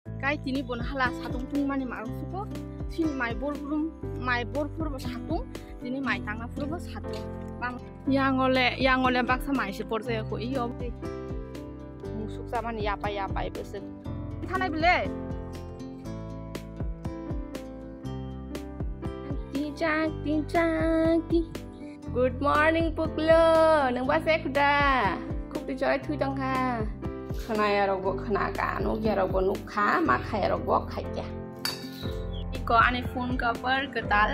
Kai tini bon hala satung tung mani marung suko sini mai bor purbo satung tini mai tangna purbo satung bang yang oleh baksa mai si porze ko iyo musuk sama ni apa besek tanai bele Tijak Good morning puklo nang ba se kuda kuk ti joy thui tong ha khana rok bo khana ka no ya rok bo nu kha ma khai rok bo khai kya iko ane phone cover ketal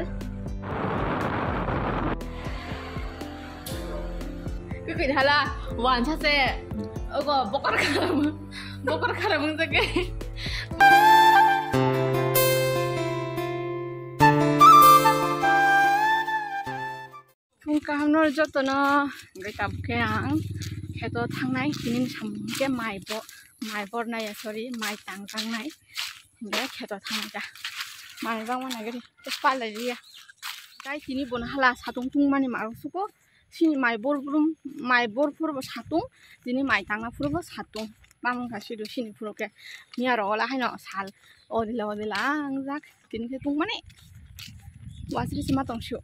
Bibit hala wan cha se ogo bokar khara mung sake Kamnor jotono gaitap ke ang heto thangnai tinin samke mai bor nai sorry mai tang nai ge heto thangnai ja mai bang mana gari pala ria kai tini bon hala satung tung mani marung suko sini mai bor purbo satung tini mai tangna purbo satung bang khasidu sini puroke niaro ola haino sal odila angjak tini ke tung mani wasri sima tongshu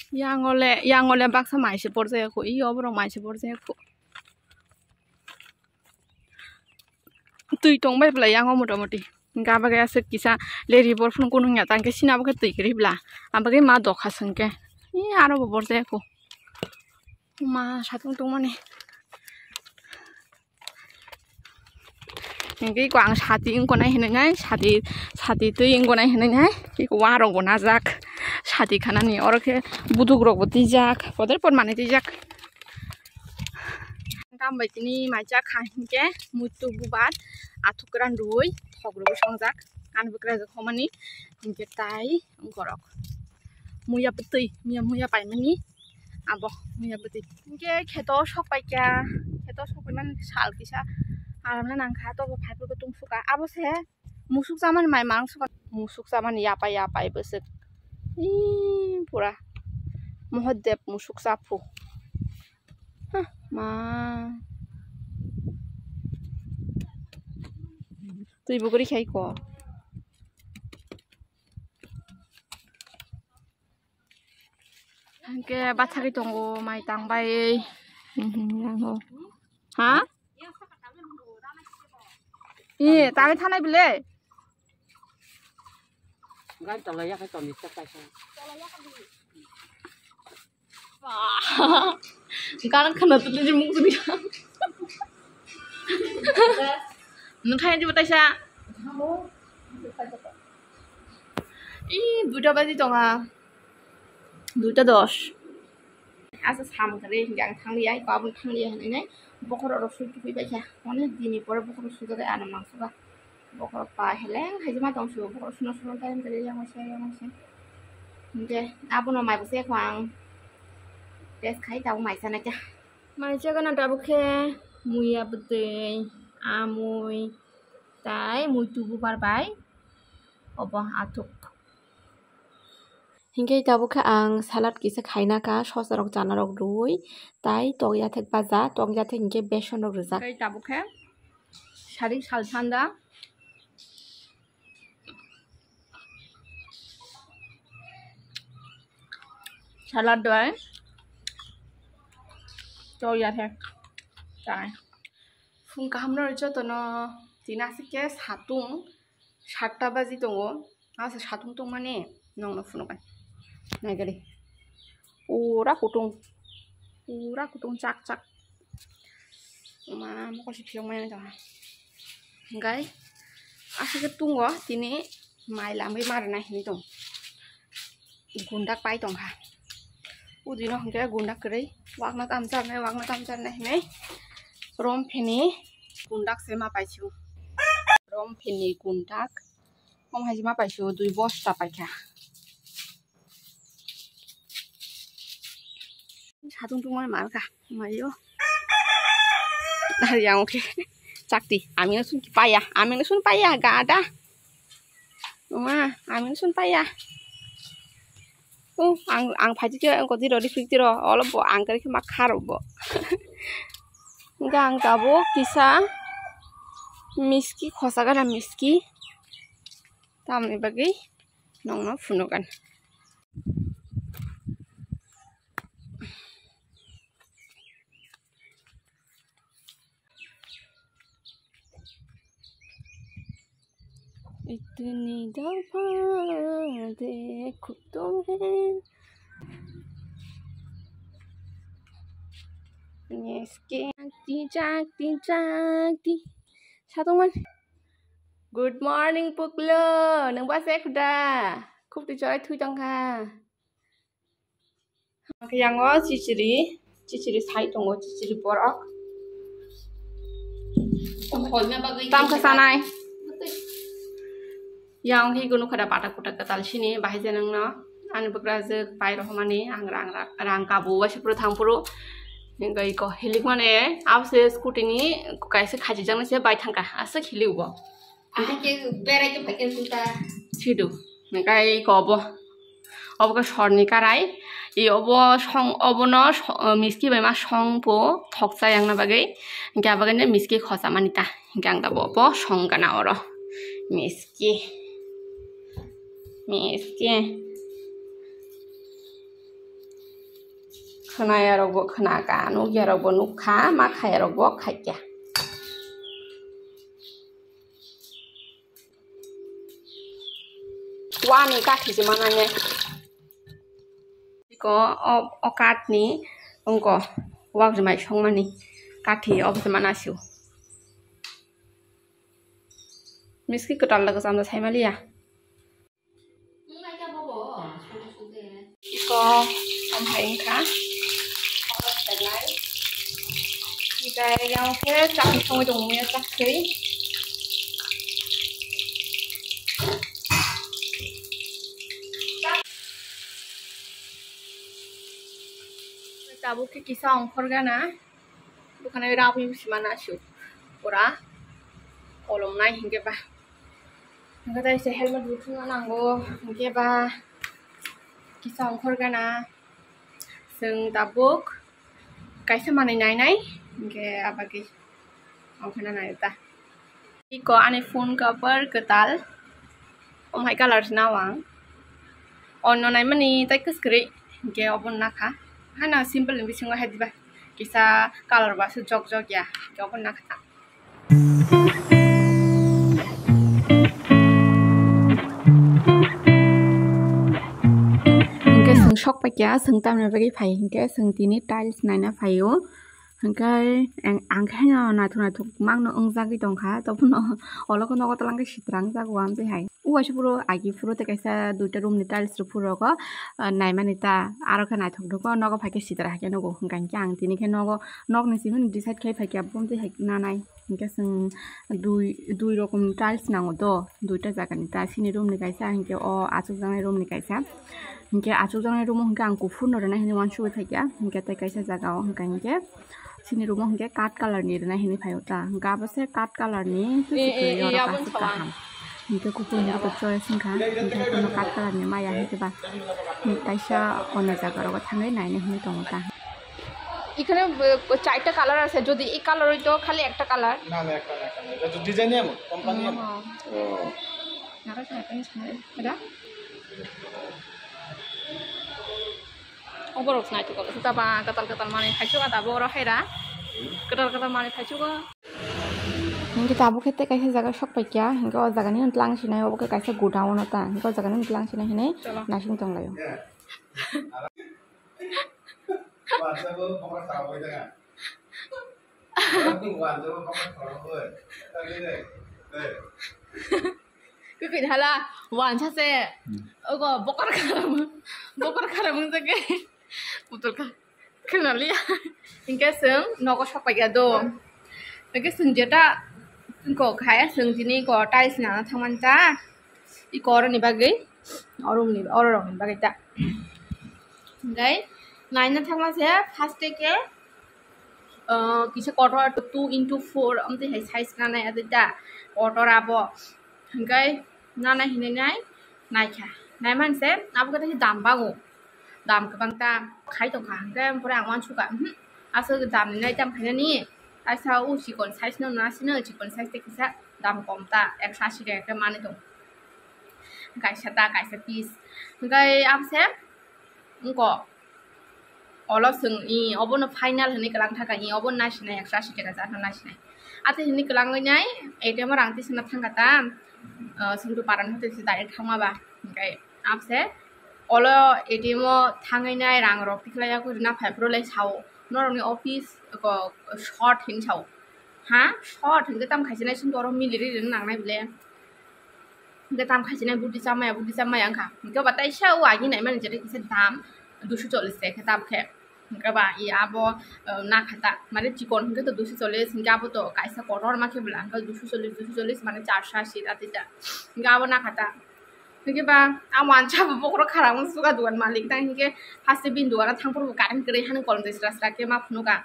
yang oleh baksa mai si porze ko iyo borong mai si porze ko tui tong bai bla yang motamoti ga ba ga se kisa leri bor phun kunung ya tang ke sina ba ke tui kri bla ambage ma do khasang ke I aro bo porze ko ma satung tong mane ngi kwang sati ing ko nai hen ngai sati tui ing ko nai hen ngai ki ko wa rong ko na jak Sati khana ni orke buduk rok boti jak poder por mane ti jak kam baitini maja khanke mutu bubat athukran rui thogro songjak kan bukra jak homani inke tai gorok muya putui muya paimani abo muya putui inke kheto sok paikya kheto sok man sal kisa aramna nangkha to phaipu ko tungsuka abo se musuk saman mai mangsuka musuk saman yapa besek pura Mohodep musuk sapu ma tu ibu gori khai ko ke bathari tongo mai tangbai yango ha tami thanai bile Gan tolong ya kan tolong cek pasang. Wah, sekarang kena tuh di muka dia. Nukanya coba tasya. Duta bazi tonga. Duta dos. Asa sam kare yang thanglia, kabun thanglia ini. Bokor orang suci pun baca. Mana dini pora bokor suci ada anak mangsa. Bokor pa heleng hajima tong su bokor suno time kali yang masih nge abu no mai bose kwang tes khai tahu mai sana cha mai cha kana tabu khe muya bute amui tai mui tubu barbai obo atuk hingke tabu khe ang salad kisa khaina ka sosa rok jana rok rui tai togya thek baja togya thek hingke beson rok rijak kai tabu khe saring sal thanda Salad doy to ya the tai phun kam no jo to no tina sike satung 7টা বাজি tongo asa satung tong mane nong no phun kan nai gari pura kutung cak ma mo si phiong mai ta ngai asa ke tungo tini mai lambai mar na hi tong gundak pai tong ha Udino hingga gundak keri wakna tamjar nai rom pheni gundak sema paichu rom pheni gundak mom hajima paichu 2 bosta paikha satung tung mar ka mayo dari yang oke sakti amin sun paya ga ada mama amin sun paya ang phaji ke ang koti rodi fik tiro olo bo ang kari ke makhar bo gang gabo kisa miski khosa gara miski tamni bagi nongno funugan. इतनी दफा देखो तुम्हें Meski cakti Satungan. Good morning Puklo. Nang ba se kuda. Khúc đi chơi thui tông ha. Cái yang ngó chichiri sai tông ngó chichiri borok. Tam ke sanai. Yang hi gunu kada pata kuta katal sini bahai jenang no. Anu begraje pai rohmani rang kabu wasipro thangpuru. Ngay có hilik mana áp xe scooty ní cái xe khai chẳng xe bay thang cả xe hilik bo anh cái bere cái phải cái chúng ta chỉ đủ cái có bo ob cái short ní cái này ob nó miski bay mà song po thọc sa yang na bagai cái bagai này miski khosa manita gang da bo song cái nào rồi miski khana rok bo khana ka no ya rok bo nu kha ma khai rok bo khai kya wa ni ka thi mana ne ko o kat ni ongko wa jmai song mani ka thi ob mana siu miski kotal laga samda saimali ya ko om hai kha cái rau thế chặt thôi dùng miếng chặt khí tabu ke kisah ongkor gana bukan ada rapi mana sih ora kolom naik hingga bah hingga tadi saya helmet butuh nanggo hingga bah kisah ongkor gana seng tabuk cái sao mà này cái apa cái ông khana này ta có anh phone cover ketal om hai color nawang on này mani tai ke skri cái obon na kha hana simple ni bisingo hediba kisa color ba su jok ya cái obon na kha cái sừng shock pa kya sừng tam na cái phải cái sừng tini tiles này na phải yo cái ang khai nào thục mang nó ung ra cái đồng khá tao nó ở đó nó có tao cái shit rang ra guam thế hay ua chứ puro agi puro te kaisa duita room ni tiles ro puro ko nai manita aro kha nai thok do ko nó có phải cái shit ra cái nó go hang chang tini khe nó có nok ni sim decide khai phải cái bom te hay na nai cái sing dui rokom tiles na do duita jaga ni ta sini room ni kaisa hingke o achuk jangai room ni kaisa hingke achuk jangai room hingke ang kufur no na hini wan shu phải cái hingke te kaisa jaga o hingke sini rumah hingga kat color ni na hini phayota hingga base kat color ni ya ka kaham hingga ku pun ko choice hingga hingga kat color ni maya hingga ba taisa ona jaga ro thangai nai ni hini tongta এখানে চারটা colour আছে যদি এই colour হইতো খালি একটা colour না একটা এটা তো ডিজাইন এমন কোম্পানি এমন ও নারা সাইকেল সাইকেল এটা oborok snai tu kalau kita bang ketal mani kacu kata borok hera ketal mani kacu ko ini tabu kete kaisa jaga sok paikya hingga o jaga ni untlang sinai obo kaisa godown ota hingga o jaga ni untlang sinai hine nasing tonglayo cái gì là hoàn chắc sẽ có bốc cả mừng cái betul kan kenal ya hingga seng nogo sampai gado hingga seng jeda ko kaya seng sini ko tiles na thamanta I ko ni bagai orum ni bagai ta gai nine na thangla se first ke kisa kotor 2x4 amte hai size na nai adita kotor abo hingga na hine nai kha nai man se abu kata dam bago dam ke bangta khai tong khang ke porang wan chu ka aso dam nei tam khai ni ta sa u chi kon size no na sino chi kon size te kisa dam kom ta 180 টাকা ke mane tong kaisa ta kaisa piece gai amse engko olo sung I obono final hini kelang thaka I obon nasinai 180 taka jatno nasinai ate hini kelang nai ATM rangti sina thangkata sungtu paran hote si direct thangmaba gai amse olo ATM thangai nai rang rok tiklaya ko na 5 lai sao noroni office ko short hin sao ha short hin tam khaisina sung toro miliri nangnai bile gai tam khaisina buti chamaya angkha gai batai sa wagi nai man jere kisa dam 240 টাকা তাপ খে গবা ই আবো না খাতা মানে চিকন হকে তো 240 গাবো তো কাইসা কটর মাখে বলা 240 মানে 480 তাতিটা গাবো না খাতা গবা আমান চাবো বকর খারাম সুগা দুয়ান মালিক তাই হিকে ফাসে বিন্দুয়া থাংপুর কারেন করে হান কলম দেসরাসরা কে মা ফুনুকা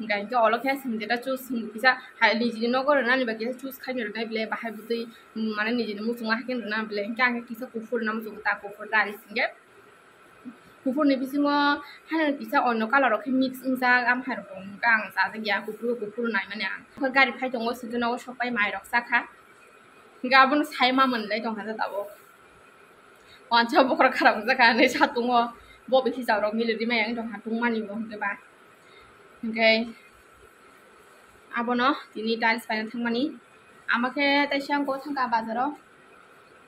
গাইকে অলকে সিমজেটা চুজ কিসা হাই লিজি নগর না নিবা কিসা চুজ খাইনো নাই বলে বাহাই বুতই মানে নিজে মুসুঙা হাকেন না বলে কাকে কিসা কুফুর নাম মুসুঙ তা কুফুর দারি সিঙ্গে কুকুর নি বিসিঙো হানা কিসা অন্য কালার কে মিক্স ইংজা আম হারকম গাং জাজে গিয়া কুকুর নাই মানে আं गारि फाइ दङ सिजनाव सबाय माइरक साखा गाबोन साइमा मोनलाय दं हाजा दाबो वानसा बखर खाराम जाका नै सातुङ बबे हिजाव मिलिरि मायां दं हातुं मानि बो होबा ओमफ्राय आबनो दिनि टाइल्स बायना थांमानि आमाखे ताइसांखौ थांगा बाजाराव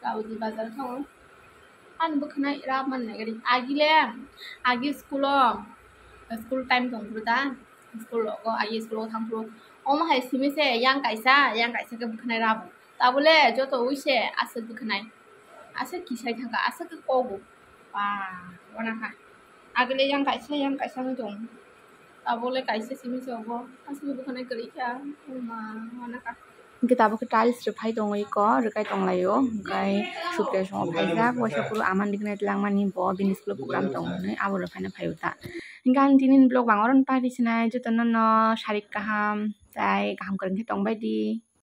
गावदि बाजार थाङो आं बखनाय रा माननाय गारि आगि स्कुल टाइम दंब्रुदा स्कुल को आगि स्कुल थांब्रु अमा हाय सिमिसे यां काइसा के बखनाय राबु ताबले जतो उइसे आसे बखनाय आसे किसाय थांगा आसे के कगु बा वनाखा आगले यां काइसा दं ताबले काइसे सिमिसे अबो आसे बखनाय गरिखा मा वनाखा किताब के टाइल्स फाइ दङ इको रकाय दंलायो गाय सुके सम फाइजा बसापुर आमान दिखनाय लांमानि ब बिनि स्कुल प्रग्राम दङ नै आबर फाइना फाइउता गान दिनिन ब्लग बांगरन पारिसिनाय जतन न सारिक काहाम जाय गाहाम करन के दं बायदि